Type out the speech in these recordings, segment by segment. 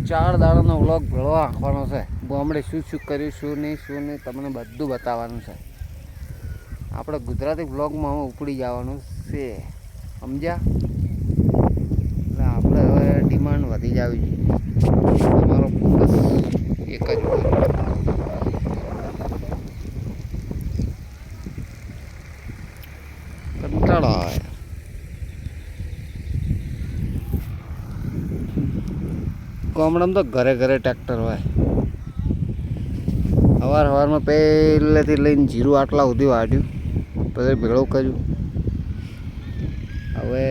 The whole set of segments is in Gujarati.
4 દાડાનો વ્લોગ ભેળો આંખવાનો છે. ગામડે શું શું કર્યું, શું નહીં તમને બધું બતાવવાનું છે. આપણે ગુજરાતી વ્લોગમાં હવે ઉપડી જવાનું છે, સમજ્યા? એટલે આપણે હવે ડિમાન્ડ વધી જ આવી જોઈએ. તમારો ફોકસ એક જ હોય. કંટાળો આવે. ગામડામાં તો ઘરે ઘરે ટ્રેક્ટર હોય. સવારમાં પહેલેથી લઈને જીરું આટલા સુધી વાઢ્યું, પછી ભેળું કર્યું. હવે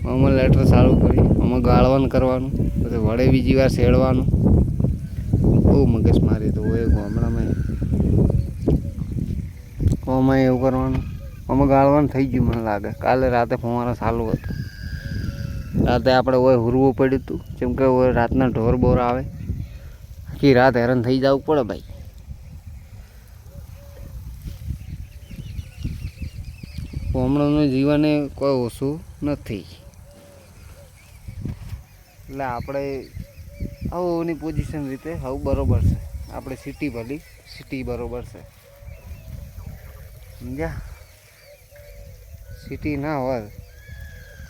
આમાં લેટર સારું કરી, આમાં ગાળવાનું કરવાનું, પછી વડે બીજી વાર શેડવાનું. બહુ મગજ મારી તો એ ગામડામાં આમાં એવું કરવાનું. આમાં ગાળવાનું થઈ ગયું મને લાગે. કાલે રાતે ફુવારા ચાલુ હતું. રાતે આપણે ઓય હુરવું પડ્યું હતું, જેમ કે ઓય રાતના ઢોર બોર આવે, આખી રાત હેરાન થઈ જવું પડે ભાઈ. ગામડાનું જીવન એ કોઈ ઓછું નથી. એટલે આપણે હવની પોઝિશન રીતે હવે બરાબર છે. આપણે સિટી ભલી સિટી બરાબર છે, સમજ્યા? સિટી ના હોય,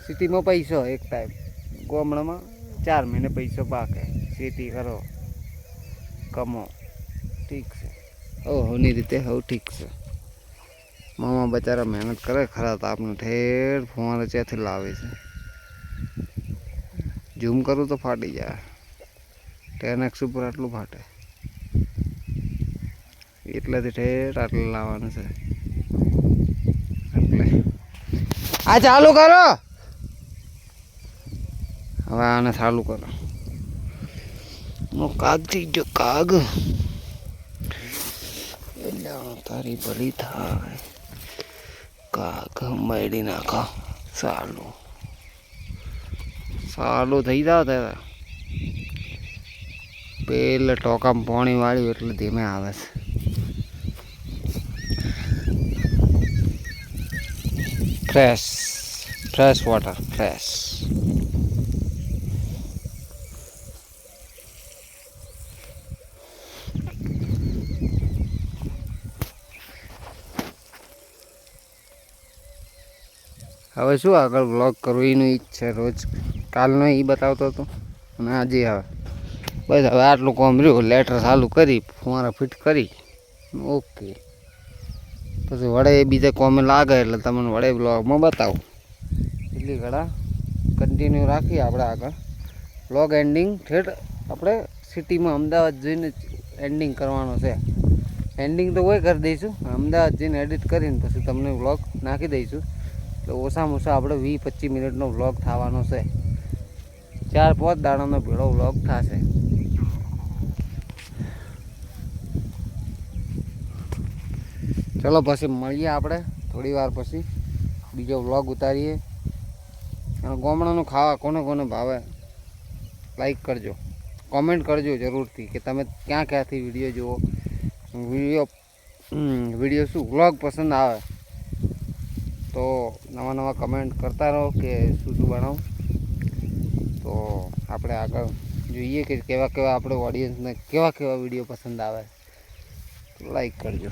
સિટીમાં પૈસો એક ટાઈમ, ગામડામાં 4 મહિને પૈસો પાકે. સિટી કરો, કમો, ઠીક છે. હવની રીતે હવે ઠીક છે. મામા બચારા મહેનત કરે ખરા, તો આપણે ઠેર ફુવારા ત્યાંથી લાવે છે. ઝૂમ કરું તો ફાટી જાય. 10x ઉપર આટલું ફાટે, એટલેથી ઠેર આટલું લાવવાનું છે. એટલે આ ચાલુ કરો. હવે આને ચાલુ કરો. કાગ થઈ ગયો, કાગ. એટલે તારી ભલી થાય. કાગ મારી નાખો. સાલું થઈ જાવ ત્યારે પેલે ટોકામાં પાણી વાળ્યું એટલે ધીમે આવે છે. Fresh water, fresh. હવે શું આગળ વ્લોગ કરવું એનું ઈચ્છા રોજ કાલનો એ બતાવતો હતો અને આજે હવે બસ હવે આટલું કામ રહ્યું. લેટર ચાલુ કરી, ફુવારા ફિટ કરી, ઓકે. પછી વડે બીજે કોમે લાગે એટલે તમને વડે બ્લોગમાં બતાવું. એટલી ઘડા કન્ટિન્યુ રાખીએ આપણે આગળ. વ્લોગ એન્ડિંગ ઠેઠ આપણે સિટીમાં અમદાવાદ જઈને એન્ડિંગ કરવાનો છે. એન્ડિંગ તો કોઈ કરી દઈશું, અમદાવાદ જઈને એડિટ કરીને પછી તમને વ્લોગ નાખી દઈશું. એટલે ઓછામાં ઓછા આપણે 20-25 મિનિટનો વ્લોગ થવાનો છે. 4-5 દાડાનો ભેળો વ્લોગ થશે. ચલો પછી મળીએ આપણે થોડી વાર પછી, બીજો વ્લોગ ઉતારીએ. અને ગામડાનું ખાવા કોને કોને ભાવે લાઈક કરજો, કોમેન્ટ કરજો જરૂરથી કે તમે ક્યાંથી વિડીયો જુઓ. વિડીયો શું વ્લોગ પસંદ આવે તો નવા કમેન્ટ કરતા રહો કે શું બનાવું. તો આપણે આગળ જોઈએ કે કેવા આપણે ઓડિયન્સને કેવા વિડીયો પસંદ આવે. તો લાઈક કરજો.